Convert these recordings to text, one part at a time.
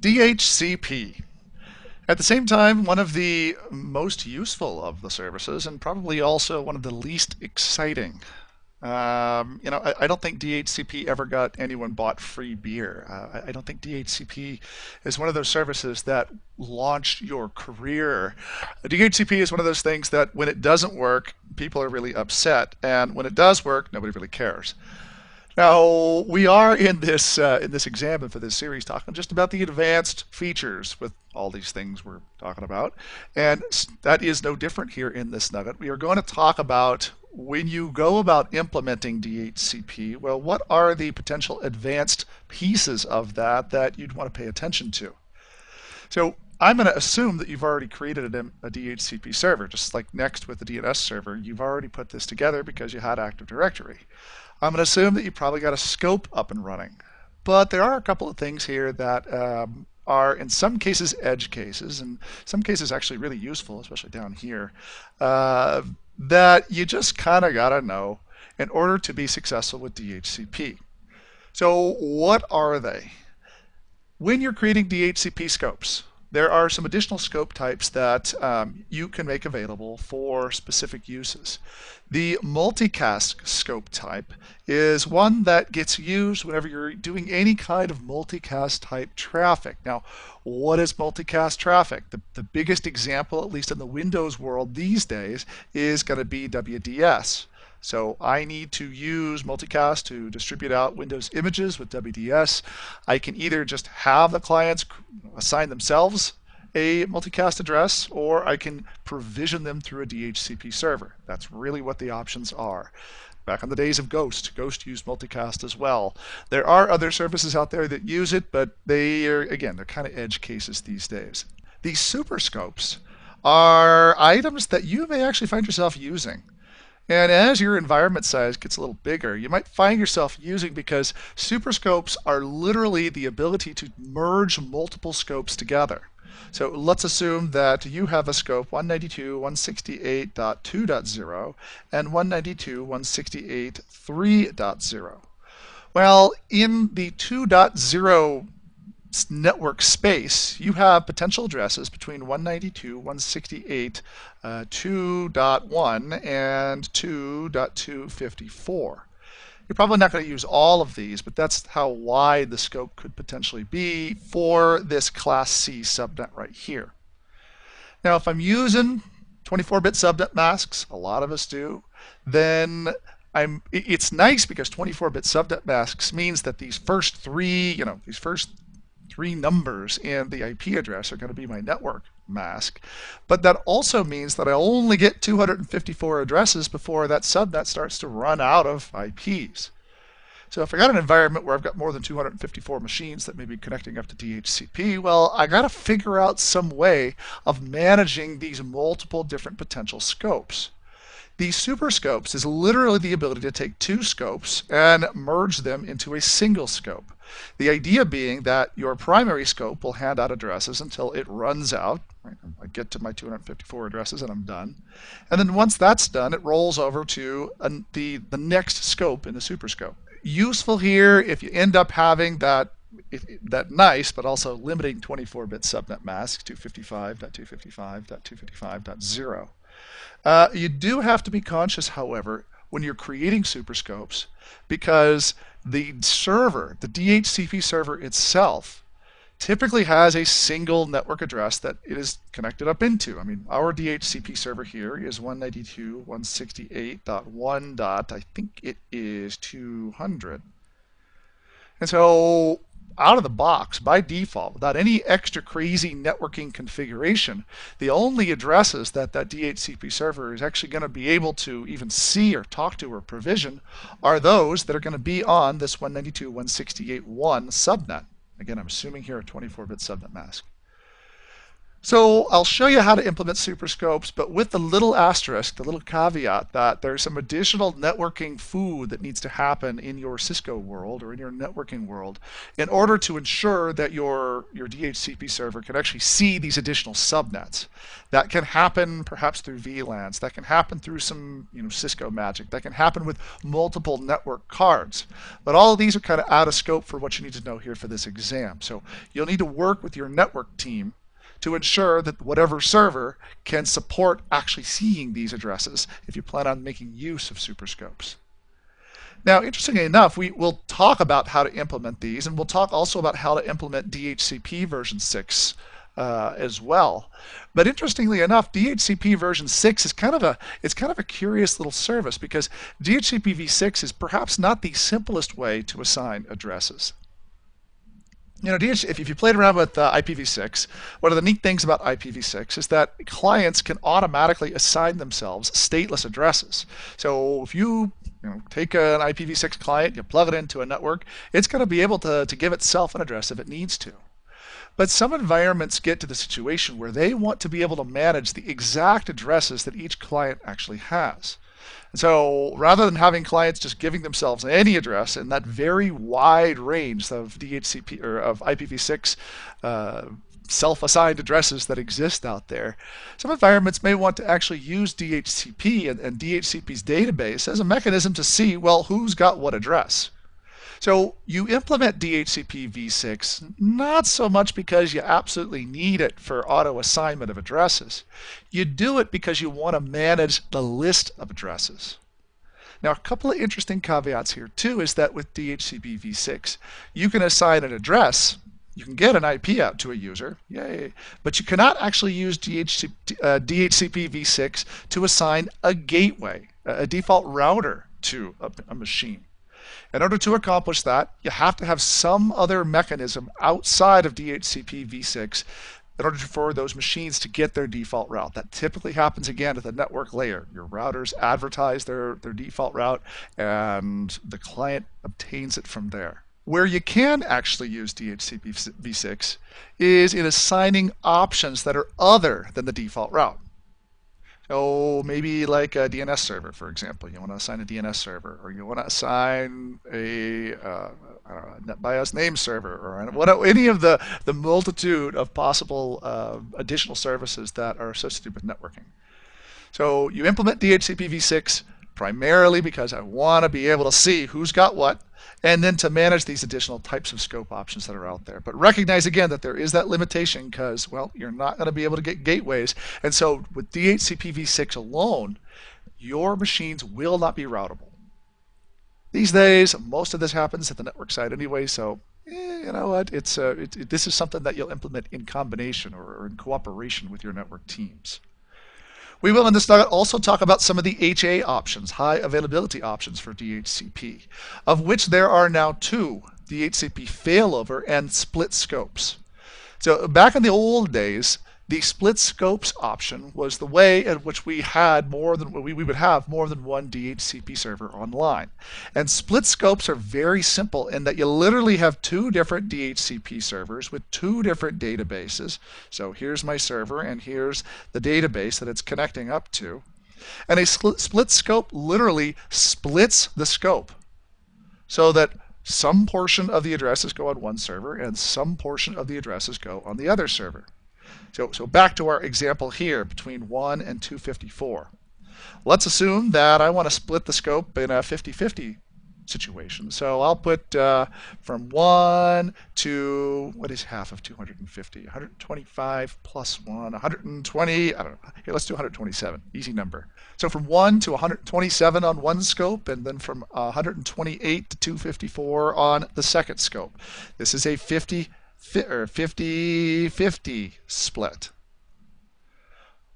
DHCP. At the same time, one of the most useful of the services, and probably also one of the least exciting. I don't think DHCP ever got anyone bought free beer. I don't think DHCP is one of those services that launched your career. DHCP is one of those things that when it doesn't work, people are really upset, and when it does work, nobody really cares. Now, we are in this exam and for this series talking just about the advanced features with all these things we're talking about. And that is no different here in this nugget. We are going to talk about when you go about implementing DHCP, well, what are the potential advanced pieces of that that you'd want to pay attention to? So I'm going to assume that you've already created a DHCP server, just like next with the DNS server. You've already put this together because you had Active Directory. I'm going to assume that you probably got a scope up and running. But there are a couple of things here that are in some cases edge cases, and some cases actually really useful, especially down here, that you just kind of got to know in order to be successful with DHCP. So what are they? When you're creating DHCP scopes, there are some additional scope types that you can make available for specific uses. The multicast scope type is one that gets used whenever you're doing any kind of multicast type traffic. Now, what is multicast traffic? The biggest example, at least in the Windows world these days, is going to be WDS. So I need to use multicast to distribute out Windows images with WDS. I can either just have the clients assign themselves a multicast address, or I can provision them through a DHCP server. That's really what the options are. Back in the days of Ghost used multicast as well. There are other services out there that use it, but they're kind of edge cases these days. These superscopes are items that you may actually find yourself using. And as your environment size gets a little bigger, you might find yourself using, because superscopes are literally the ability to merge multiple scopes together. So let's assume that you have a scope 192.168.2.0 and 192.168.3.0. Well, in the 2.0 network space, you have potential addresses between 192.168 2.1 and 2.254. You're probably not going to use all of these, but that's how wide the scope could potentially be for this Class C subnet right here. Now, if I'm using 24-bit subnet masks, a lot of us do, then it's nice because 24-bit subnet masks means that these first three numbers in the IP address are going to be my network mask. But that also means that I only get 254 addresses before that subnet starts to run out of IPs. So if I got an environment where I've got more than 254 machines that may be connecting up to DHCP, well, I got to figure out some way of managing these multiple different potential scopes. These superscopes is literally the ability to take two scopes and merge them into a single scope. The idea being that your primary scope will hand out addresses until it runs out. Right? I get to my 254 addresses and I'm done. And then once that's done, it rolls over to the next scope in the superscope. Useful here if you end up having that nice but also limiting 24-bit subnet mask, 255.255.255.0. You do have to be conscious, however, when you're creating superscopes, because the server, the DHCP server itself, typically has a single network address that it is connected up into. I mean, our DHCP server here is 192.168.1. I think it is 200. And so out of the box, by default, without any extra crazy networking configuration, the only addresses that DHCP server is actually going to be able to even see or talk to or provision are those that are going to be on this 192.168.1 subnet. Again, I'm assuming here a 24-bit subnet mask. So I'll show you how to implement superscopes, but with the little asterisk, the little caveat that there's some additional networking food that needs to happen in your Cisco world or in your networking world in order to ensure that your DHCP server can actually see these additional subnets. That can happen perhaps through VLANs. That can happen through some Cisco magic. That can happen with multiple network cards. But all of these are kind of out of scope for what you need to know here for this exam. So you'll need to work with your network team to ensure that whatever server can support actually seeing these addresses if you plan on making use of superscopes. Now, interestingly enough, will talk about how to implement these, and we'll talk also about how to implement DHCP version 6 as well. But interestingly enough, DHCP version 6 is kind of a curious little service because DHCP v6 is perhaps not the simplest way to assign addresses. If you played around with IPv6, one of the neat things about IPv6 is that clients can automatically assign themselves stateless addresses. So if you take an IPv6 client, you plug it into a network, it's going to be able to give itself an address if it needs to. But some environments get to the situation where they want to be able to manage the exact addresses that each client actually has. And so rather than having clients just giving themselves any address in that very wide range of DHCP or of IPv6 self-assigned addresses that exist out there, some environments may want to actually use DHCP and DHCP's database as a mechanism to see, well, who's got what address. So you implement DHCP v6 not so much because you absolutely need it for auto assignment of addresses. You do it because you want to manage the list of addresses. Now, a couple of interesting caveats here too is that with DHCP v6, you can assign an address. You can get an IP out to a user, yay, but you cannot actually use DHCP v6 to assign a gateway, a default router to a machine. In order to accomplish that, you have to have some other mechanism outside of DHCP v6 in order for those machines to get their default route. That typically happens again at the network layer. Your routers advertise their default route and the client obtains it from there. Where you can actually use DHCP v6 is in assigning options that are other than the default route. So maybe like a DNS server, for example. You want to assign a DNS server, or you want to assign a NetBIOS name server, or any of the multitude of possible additional services that are associated with networking. So you implement DHCP v6 primarily because I want to be able to see who's got what, and then to manage these additional types of scope options that are out there. But recognize again that there is that limitation because, well, you're not going to be able to get gateways. And so with DHCP v6 alone, your machines will not be routable. These days, most of this happens at the network side anyway, so you know what? This is something that you'll implement in combination or in cooperation with your network teams. We will in this nugget also talk about some of the HA options, high availability options for DHCP, of which there are now two, DHCP failover and split scopes. So back in the old days, the split scopes option was the way in which we would have more than one DHCP server online. And split scopes are very simple in that you literally have two different DHCP servers with two different databases. So here's my server and here's the database that it's connecting up to. And a split scope literally splits the scope so that some portion of the addresses go on one server and some portion of the addresses go on the other server. So back to our example here between 1 and 254. Let's assume that I want to split the scope in a 50-50 situation. So I'll put from 1 to, what is half of 250? 125 plus 1, 120, I don't know. Here, let's do 127, easy number. So from 1 to 127 on one scope, and then from 128 to 254 on the second scope. This is a 50-50 split.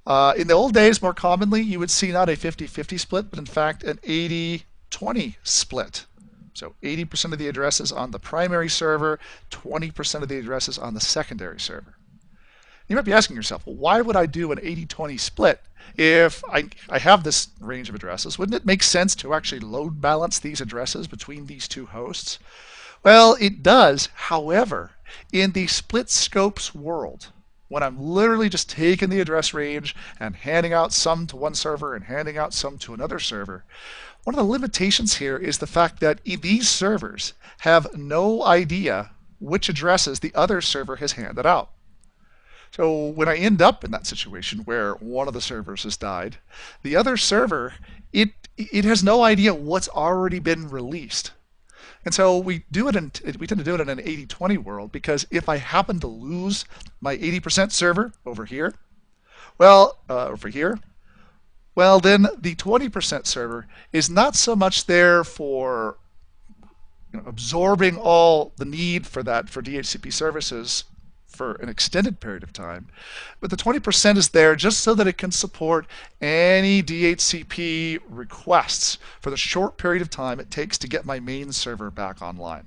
In the old days, more commonly, you would see not a 50-50 split, but in fact an 80-20 split. So 80% of the addresses on the primary server, 20% of the addresses on the secondary server. You might be asking yourself, well, why would I do an 80-20 split if I have this range of addresses? Wouldn't it make sense to actually load balance these addresses between these two hosts? Well, it does. However, in the split scopes world, when I'm literally just taking the address range and handing out some to one server and handing out some to another server. One of the limitations here is the fact that these servers have no idea which addresses the other server has handed out. So when I end up in that situation where one of the servers has died, the other server, it has no idea what's already been released. And so we tend to do it in an 80-20 world, because if I happen to lose my 80% server over here, well, then the 20% server is not so much there for absorbing all the need for DHCP services for an extended period of time, but the 20% is there just so that it can support any DHCP requests for the short period of time it takes to get my main server back online.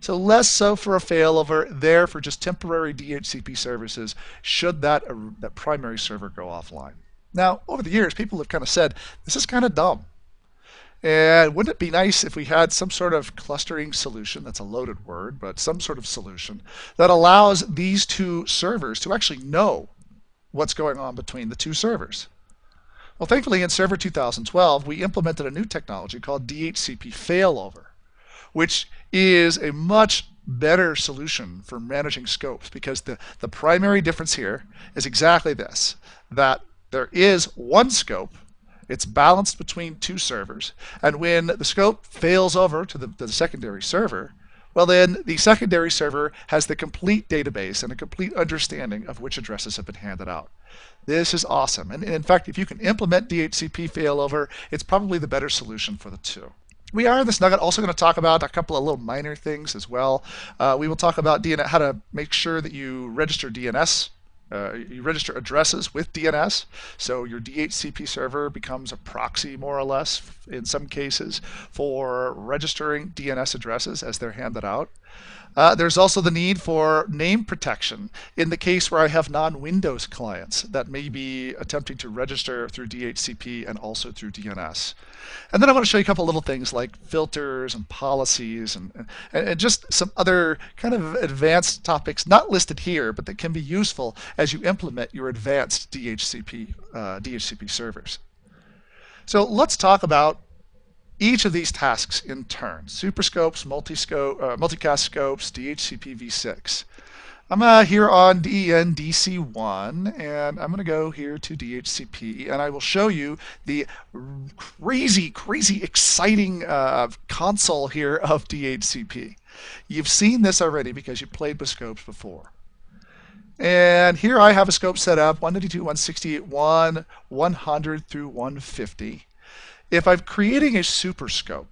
So less so for a failover, there for just temporary DHCP services should that primary server go offline. Now, over the years, people have kind of said, this is kind of dumb. And wouldn't it be nice if we had some sort of clustering solution, that's a loaded word, but some sort of solution that allows these two servers to actually know what's going on between the two servers? Well, thankfully, in Server 2012, we implemented a new technology called DHCP failover, which is a much better solution for managing scopes, because the primary difference here is exactly this, that there is one scope. It's balanced between two servers, and when the scope fails over to the secondary server, well, then the secondary server has the complete database and a complete understanding of which addresses have been handed out. This is awesome, and in fact, if you can implement DHCP failover, it's probably the better solution for the two. We are in this nugget also going to talk about a couple of little minor things as well. We will talk about how to make sure that you register DNS. You register addresses with DNS, so your DHCP server becomes a proxy, more or less, in some cases, for registering DNS addresses as they're handed out. There's also the need for name protection in the case where I have non-Windows clients that may be attempting to register through DHCP and also through DNS. And then I want to show you a couple little things like filters and policies and just some other kind of advanced topics not listed here, but that can be useful as you implement your advanced DHCP servers. So let's talk about each of these tasks in turn: superscopes, multicast scopes, DHCP v6. I'm here on DNDC1, and I'm going to go here to DHCP, and I will show you the crazy, exciting console here of DHCP. You've seen this already because you played with scopes before. And here I have a scope set up, 192.168.1, 100 through 150. If I'm creating a superscope,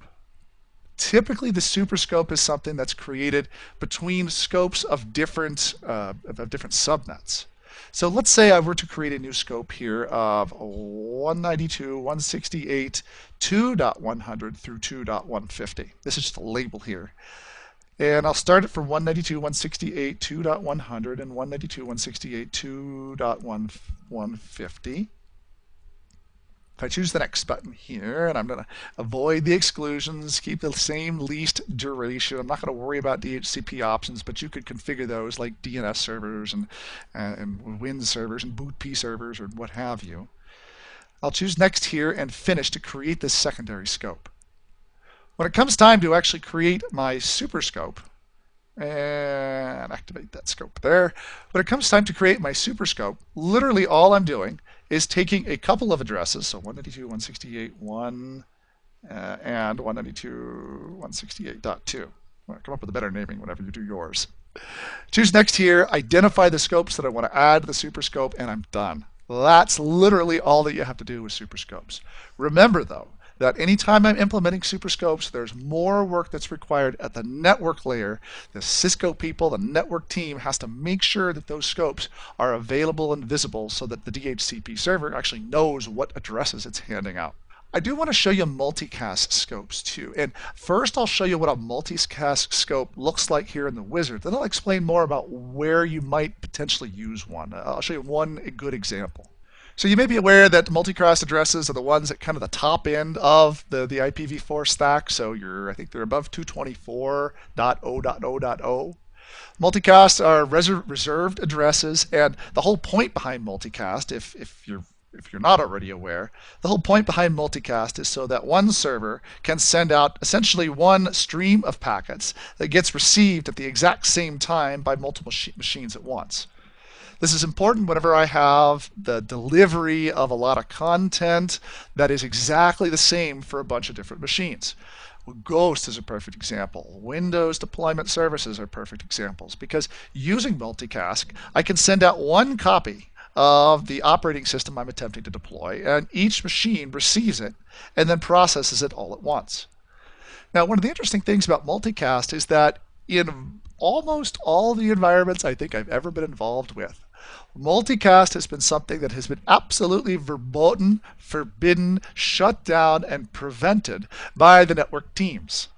typically the superscope is something that's created between scopes of different subnets. So let's say I were to create a new scope here of 192.168 2.100 through 2.150. This is just a label here. And I'll start it from 192.168 2.100 and 192.168 2.150. If I choose the next button here, and I'm going to avoid the exclusions, keep the same least duration. I'm not going to worry about DHCP options, but you could configure those like DNS servers and Win servers and BootP servers or what have you. I'll choose next here and finish to create this secondary scope. When it comes time to actually create my super scope, and activate that scope there. When it comes time to create my super scope, literally all I'm doing is taking a couple of addresses, so 192.168.1 and 192.168.2. Well, come up with a better naming whenever you do yours. Choose next here, identify the scopes that I want to add to the super scope, and I'm done. That's literally all that you have to do with super scopes. Remember though, that anytime I'm implementing superscopes, there's more work that's required at the network layer. The Cisco people, the network team, has to make sure that those scopes are available and visible so that the DHCP server actually knows what addresses it's handing out. I do want to show you multicast scopes too. And first I'll show you what a multicast scope looks like here in the wizard. Then I'll explain more about where you might potentially use one. I'll show you one good example. So you may be aware that multicast addresses are the ones at kind of the top end of the IPv4 stack. So I think they're above 224.0.0.0. Multicast are reserved addresses, and the whole point behind multicast, if you're not already aware, the whole point behind multicast is so that one server can send out essentially one stream of packets that gets received at the exact same time by multiple machines at once. This is important whenever I have the delivery of a lot of content that is exactly the same for a bunch of different machines. Ghost is a perfect example. Windows deployment services are perfect examples because using multicast, I can send out one copy of the operating system I'm attempting to deploy, and each machine receives it and then processes it all at once. Now, one of the interesting things about multicast is that in almost all the environments I think I've ever been involved with, multicast has been something that has been absolutely verboten, forbidden, shut down, and prevented by the network teams.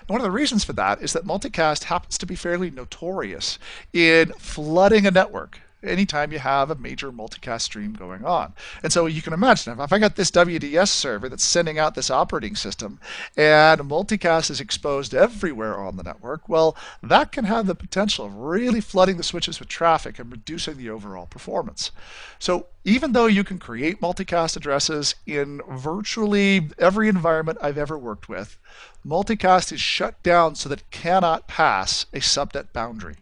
And one of the reasons for that is that multicast happens to be fairly notorious in flooding a network anytime you have a major multicast stream going on. And so you can imagine if I got this WDS server that's sending out this operating system and multicast is exposed everywhere on the network, well, that can have the potential of really flooding the switches with traffic and reducing the overall performance. So even though you can create multicast addresses in virtually every environment I've ever worked with, multicast is shut down so that it cannot pass a subnet boundary.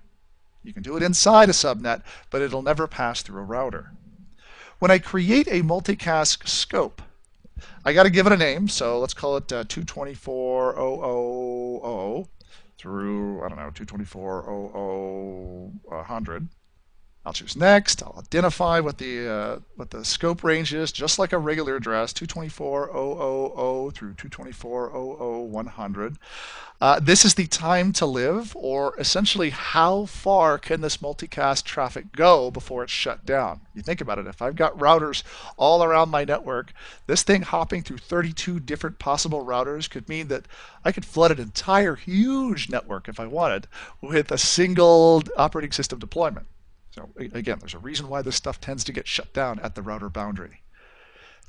You can do it inside a subnet, but it'll never pass through a router. When I create a multicast scope, I got to give it a name, so let's call it 224.0.0.0 through, I don't know, 224.0.0.100. I'll choose next. I'll identify what the scope range is, just like a regular address, 224.0.0.0 through 224.0.0.100. This is the time to live, or essentially how far can this multicast traffic go before it's shut down. You think about it, if I've got routers all around my network, this thing hopping through 32 different possible routers could mean that I could flood an entire huge network if I wanted with a single operating system deployment. So again, there's a reason why this stuff tends to get shut down at the router boundary.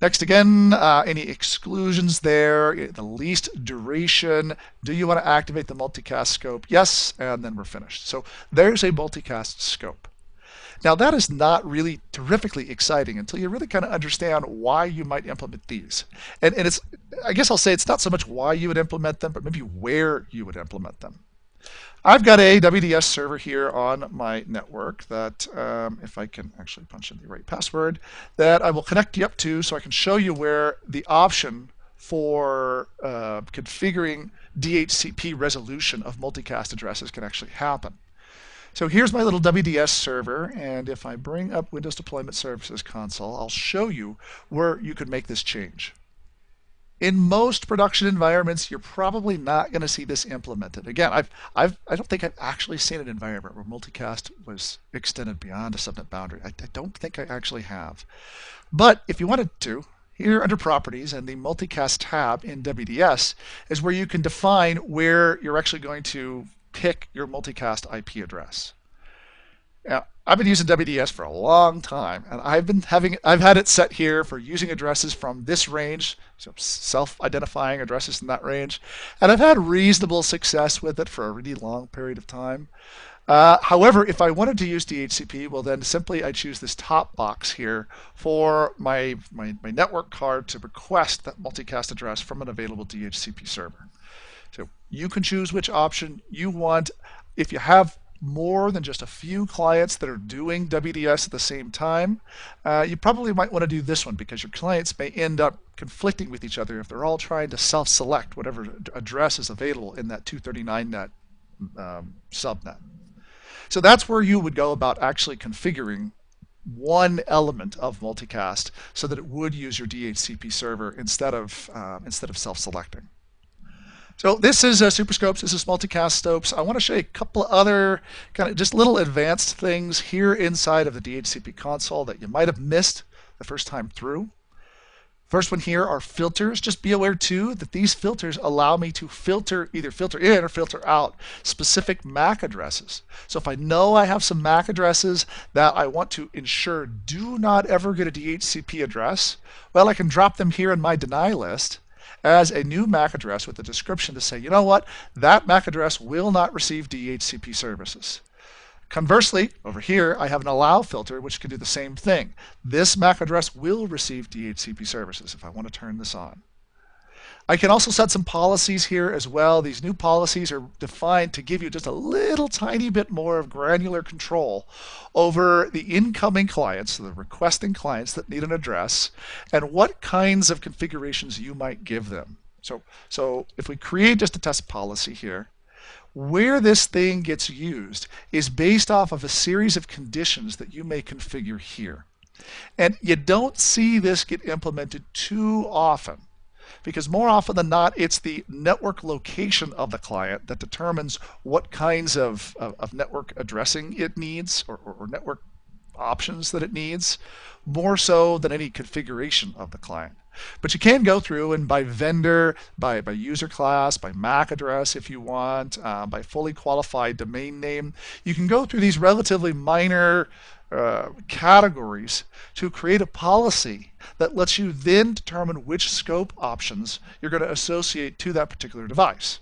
Next again, any exclusions there, the least duration. Do you want to activate the multicast scope? Yes, and then we're finished. So there's a multicast scope. Now that is not really terrifically exciting until you really kind of understand why you might implement these. And it's, I guess I'll say it's not so much why you would implement them, but maybe where you would implement them. I've got a WDS server here on my network that, if I can actually punch in the right password, that I will connect you up to so I can show you where the option for configuring DHCP resolution of multicast addresses can actually happen. So here's my little WDS server, and if I bring up Windows Deployment Services console, I'll show you where you could make this change. In most production environments, you're probably not going to see this implemented. Again, I don't think I've actually seen an environment where multicast was extended beyond a subnet boundary. I don't think I actually have. But if you wanted to, here under Properties and the Multicast tab in WDS is where you can define where you're actually going to pick your multicast IP address. Now, I've been using WDS for a long time, and I've had it set here for using addresses from this range, so self-identifying addresses in that range, and I've had reasonable success with it for a really long period of time. However, if I wanted to use DHCP, well then simply I choose this top box here for my network card to request that multicast address from an available DHCP server. So you can choose which option you want. If you have more than just a few clients that are doing WDS at the same time, you probably might want to do this one because your clients may end up conflicting with each other if they're all trying to self-select whatever address is available in that 239net subnet. So that's where you would go about actually configuring one element of multicast so that it would use your DHCP server instead of self-selecting. So this is Superscopes, this is multicast scopes. I want to show you a couple of other kind of just little advanced things here inside of the DHCP console that you might have missed the first time through. First one here are filters. Just be aware too that these filters allow me to either filter in or filter out specific MAC addresses. So if I know I have some MAC addresses that I want to ensure do not ever get a DHCP address, well, I can drop them here in my deny list. as a new MAC address with a description to say, you know what, that MAC address will not receive DHCP services. Conversely, over here, I have an allow filter which can do the same thing. This MAC address will receive DHCP services if I want to turn this on. I can also set some policies here as well. These new policies are defined to give you just a little tiny bit more of granular control over the incoming clients, the requesting clients that need an address, and what kinds of configurations you might give them. So if we create just a test policy here, where this thing gets used is based off of a series of conditions that you may configure here. And you don't see this get implemented too often, because more often than not, it's the network location of the client that determines what kinds of network addressing it needs, or network options that it needs, more so than any configuration of the client. But you can go through and by vendor, by user class, by MAC address if you want, by fully qualified domain name. You can go through these relatively minor categories to create a policy that lets you then determine which scope options you're going to associate to that particular device.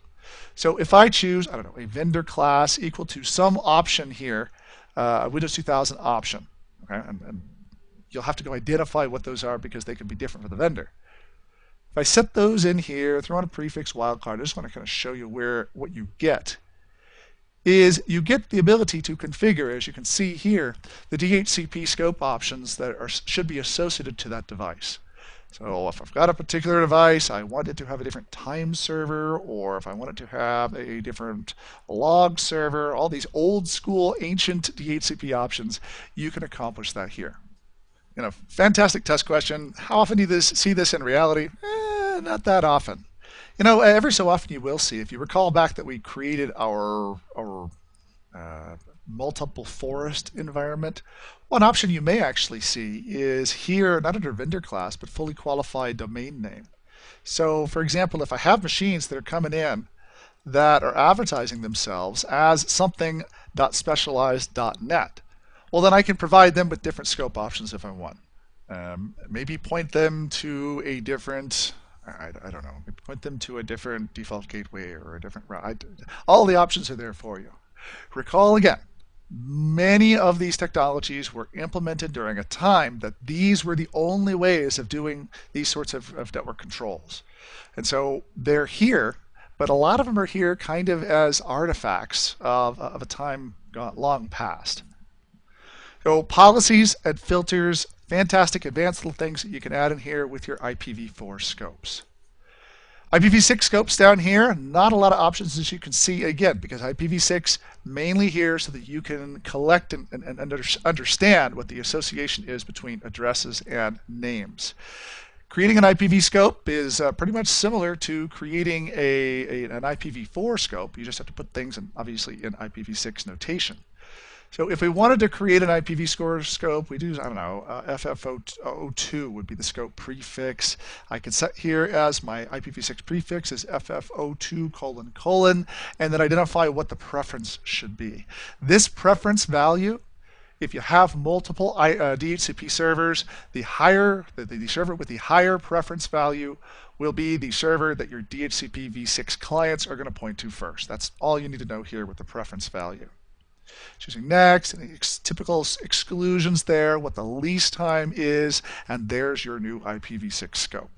So if I choose, I don't know, a vendor class equal to some option here, Windows 2000 option, okay, and you'll have to go identify what those are because they can be different for the vendor. If I set those in here, throw in a prefix wildcard, I just want to kind of show you what you get is you get the ability to configure, as you can see here, the DHCP scope options that should be associated to that device. So if I've got a particular device, I want it to have a different time server, or if I want it to have a different log server, all these old school ancient DHCP options, you can accomplish that here. You know, fantastic test question. How often do you see this in reality? Not that often. You know, every so often you will see. If you recall back that we created our multiple forest environment, one option you may actually see is here, not under vendor class, but fully qualified domain name. So, for example, if I have machines that are coming in that are advertising themselves as something.specialized.net, well, then I can provide them with different scope options if I want. Maybe point them to a different, I don't know, maybe point them to a different default gateway or a different route. All the options are there for you. Recall again, many of these technologies were implemented during a time that these were the only ways of doing these sorts of network controls. And so they're here, but a lot of them are here kind of as artifacts of a time long past. So policies and filters, fantastic advanced little things that you can add in here with your IPv4 scopes. IPv6 scopes down here, not a lot of options as you can see, again, because IPv6 mainly here so that you can collect and understand what the association is between addresses and names. Creating an IPv scope is pretty much similar to creating an IPv4 scope. You just have to put things in, obviously, in IPv6 notation. So if we wanted to create an IPv4 scope, we do, I don't know, FF02 would be the scope prefix. I can set here as my IPv6 prefix is FF02::, and then identify what the preference should be. This preference value, if you have multiple DHCP servers, the server with the higher preference value will be the server that your DHCP v6 clients are going to point to first. That's all you need to know here with the preference value. Choosing next, and typical exclusions there, what the least time is, and there's your new IPv6 scope.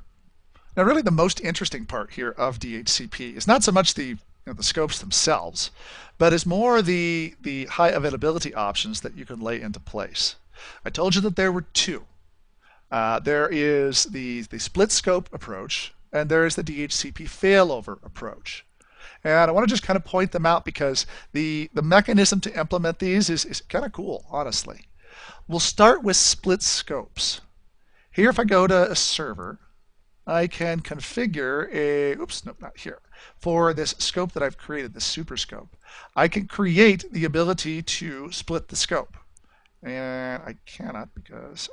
Now really the most interesting part here of DHCP is not so much the scopes themselves, but is more the high availability options that you can lay into place. I told you that there were two. There is the split scope approach, and there is the DHCP failover approach. And I want to just kind of point them out because the mechanism to implement these is kind of cool, honestly. We'll start with split scopes. Here, if I go to a server, I can configure for this scope that I've created, this super scope. I can create the ability to split the scope. And I cannot because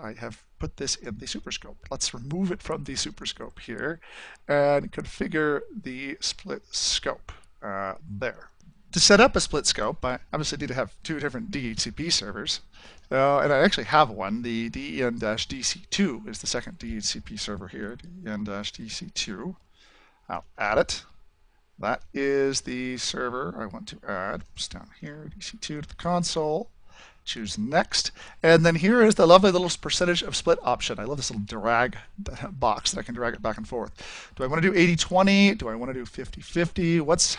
I have put this in the superscope. Let's remove it from the superscope here and configure the split scope there. To set up a split scope, I obviously need to have two different DHCP servers. And I actually have one. The DEN-DC2 is the second DHCP server here, DEN-DC2. I'll add it. That is the server I want to add. It's down here, DC2 to the console. Choose next. And then here is the lovely little percentage of split option. I love this little drag box that I can drag it back and forth. Do I want to do 80-20? Do I want to do 50-50?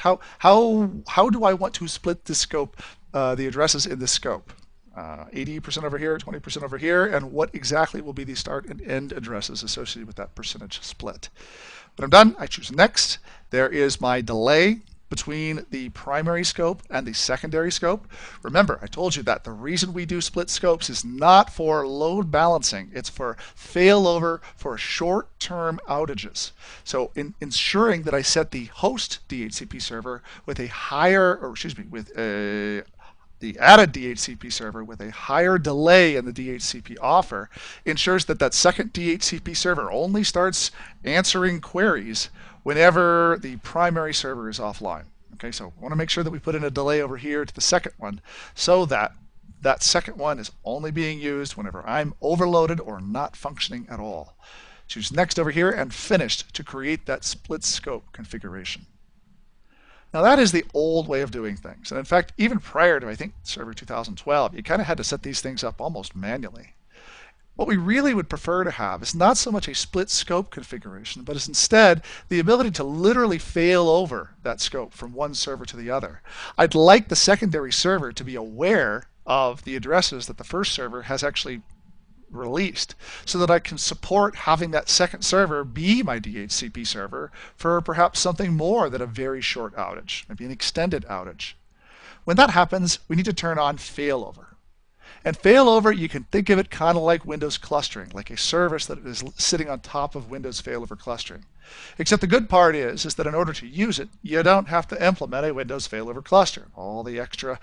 How do I want to split the scope, the addresses in this scope? 80% over here, 20% over here, and what exactly will be the start and end addresses associated with that percentage split? When I'm done, I choose next. There is my delay between the primary scope and the secondary scope. Remember, I told you that the reason we do split scopes is not for load balancing. It's for failover for short-term outages. So in ensuring that I set the host DHCP server with a higher, or excuse me, with the added DHCP server with a higher delay in the DHCP offer ensures that that second DHCP server only starts answering queries whenever the primary server is offline. Okay, so I want to make sure that we put in a delay over here to the second one so that that second one is only being used whenever I'm overloaded or not functioning at all. Choose next over here and finished to create that split scope configuration. Now that is the old way of doing things. And in fact, even prior to, I think, Server 2012, you kind of had to set these things up almost manually. What we really would prefer to have is not so much a split scope configuration, but is instead the ability to literally fail over that scope from one server to the other. I'd like the secondary server to be aware of the addresses that the first server has actually released so that I can support having that second server be my DHCP server for perhaps something more than a very short outage, maybe an extended outage. When that happens, we need to turn on failover. And failover, you can think of it kind of like Windows clustering, like a service that is sitting on top of Windows failover clustering. Except the good part is that in order to use it, you don't have to implement a Windows failover cluster. All the extra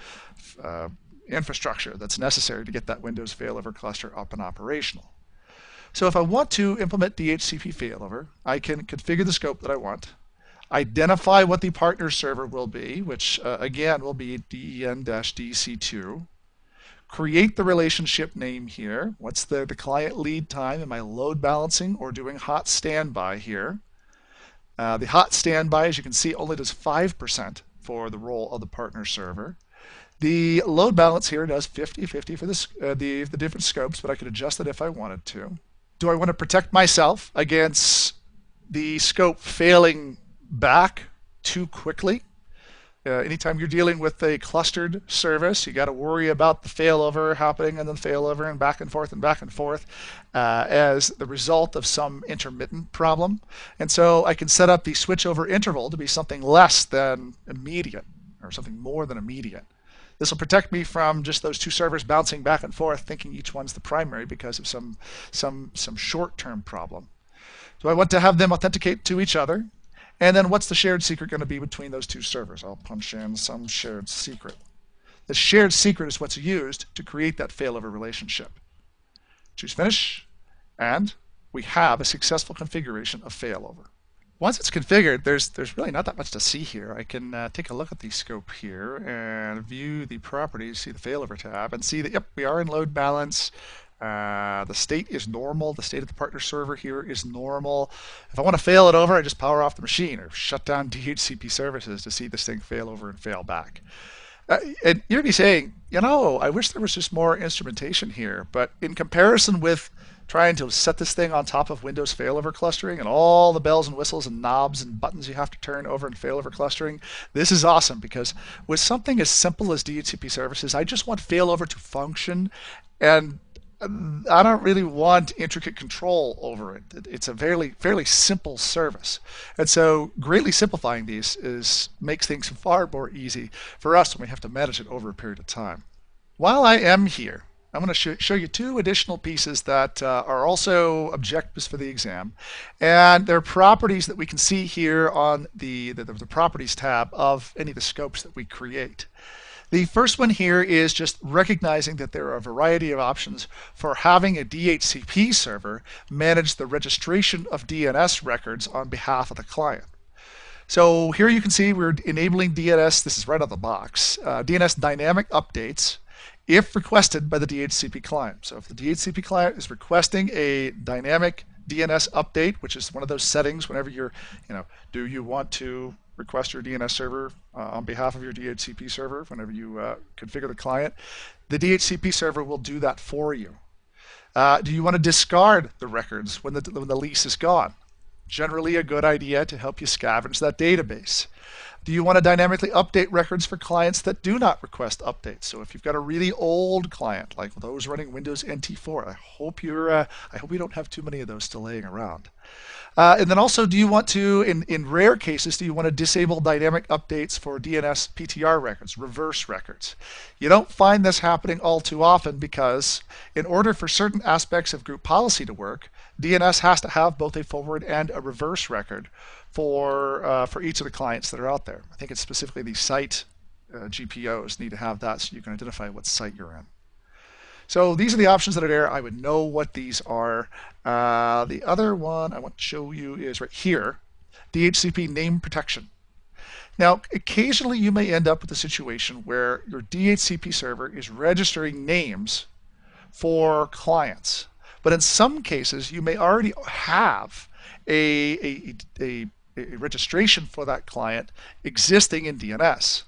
infrastructure that's necessary to get that Windows failover cluster up and operational. So if I want to implement DHCP failover, I can configure the scope that I want, identify what the partner server will be, which again will be DEN-DC2, create the relationship name here. What's the client lead time? Am I load balancing or doing hot standby here? The hot standby, as you can see, only does 5% for the role of the partner server. The load balance here does 50-50 for the different scopes, but I could adjust it if I wanted to. Do I want to protect myself against the scope failing back too quickly? Anytime you're dealing with a clustered service, you got to worry about the failover happening and then failover and back and forth as the result of some intermittent problem. And so I can set up the switchover interval to be something less than immediate or something more than immediate. This will protect me from just those two servers bouncing back and forth, thinking each one's the primary because of some short-term problem. Do I want to have them authenticate to each other? And then what's the shared secret going to be between those two servers? I'll punch in some shared secret. The shared secret is what's used to create that failover relationship. Choose Finish, and we have a successful configuration of failover. Once it's configured, there's really not that much to see here. I can take a look at the scope here and view the properties, see the failover tab, and see that, yep, we are in load balance. The state is normal. The state of the partner server here is normal. If I want to fail it over, I just power off the machine or shut down DHCP services to see this thing fail over and fail back. And you'd be saying, you know, I wish there was just more instrumentation here. But in comparison with trying to set this thing on top of Windows failover clustering and all the bells and whistles and knobs and buttons you have to turn over in failover clustering, this is awesome because with something as simple as DHCP services, I just want failover to function, and I don't really want intricate control over it. It's a fairly simple service. And so greatly simplifying these makes things far more easy for us when we have to manage it over a period of time. While I am here, I'm going to show you two additional pieces that are also objectives for the exam. And they're properties that we can see here on the Properties tab of any of the scopes that we create. The first one here is just recognizing that there are a variety of options for having a DHCP server manage the registration of DNS records on behalf of the client. So here you can see we're enabling DNS, this is right out of the box, DNS dynamic updates if requested by the DHCP client. So if the DHCP client is requesting a dynamic DNS update, which is one of those settings whenever you're, do you want to request your DNS server on behalf of your DHCP server, whenever you configure the client, the DHCP server will do that for you. Do you want to discard the records when the lease is gone? Generally a good idea to help you scavenge that database. Do you want to dynamically update records for clients that do not request updates? So if you've got a really old client, like those running Windows NT4, I hope you don't have too many of those still laying around. And then also, do you want to, in rare cases, do you want to disable dynamic updates for DNS PTR records, reverse records? You don't find this happening all too often because in order for certain aspects of group policy to work, DNS has to have both a forward and a reverse record for each of the clients that are out there. I think it's specifically the site GPOs need to have that so you can identify what site you're in. So these are the options that are there. I would know what these are. The other one I want to show you is right here, DHCP name protection. Now, occasionally you may end up with a situation where your DHCP server is registering names for clients. But in some cases, you may already have a registration for that client existing in DNS.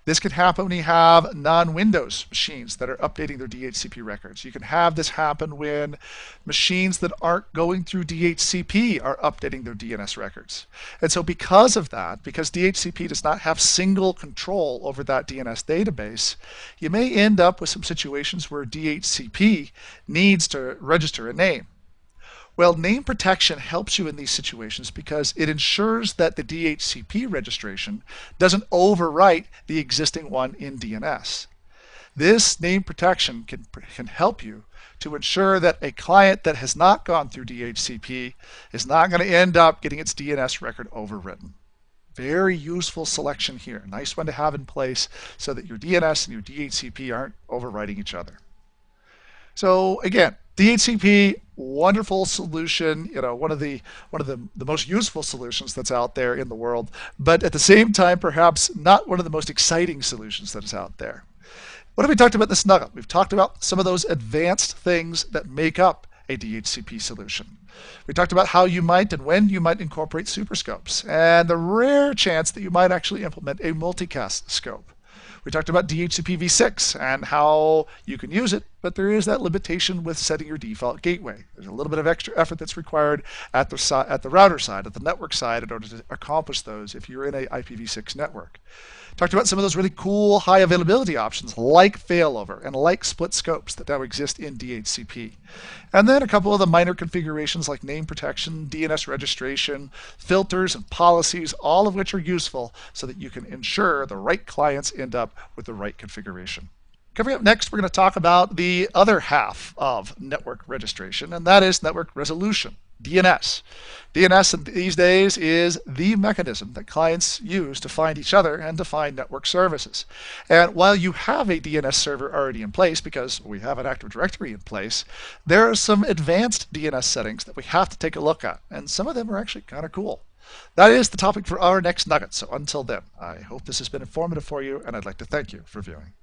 This can happen when you have non-Windows machines that are updating their DHCP records. You can have this happen when machines that aren't going through DHCP are updating their DNS records. And so because of that, because DHCP does not have single control over that DNS database, you may end up with some situations where DHCP needs to register a name. Well, name protection helps you in these situations because it ensures that the DHCP registration doesn't overwrite the existing one in DNS. This name protection can help you to ensure that a client that has not gone through DHCP is not going to end up getting its DNS record overwritten. Very useful selection here. Nice one to have in place so that your DNS and your DHCP aren't overwriting each other. So again, DHCP, wonderful solution, one of the most useful solutions that's out there in the world, but at the same time, perhaps not one of the most exciting solutions that is out there. What have we talked about in this nugget? We've talked about some of those advanced things that make up a DHCP solution. We talked about how you might and when you might incorporate superscopes, and the rare chance that you might actually implement a multicast scope. We talked about DHCP v6 and how you can use it, but there is that limitation with setting your default gateway. There's a little bit of extra effort that's required at the router side, at the network side, in order to accomplish those if you're in a IPv6 network. Talked about some of those really cool high availability options like failover and like split scopes that now exist in DHCP. And then a couple of the minor configurations like name protection, DNS registration, filters, and policies, all of which are useful so that you can ensure the right clients end up with the right configuration. Coming up next, we're going to talk about the other half of network registration, and that is network resolution, DNS. DNS these days is the mechanism that clients use to find each other and to find network services. And while you have a DNS server already in place, because we have an Active Directory in place, there are some advanced DNS settings that we have to take a look at, and some of them are actually kind of cool. That is the topic for our next nugget, so until then, I hope this has been informative for you, and I'd like to thank you for viewing.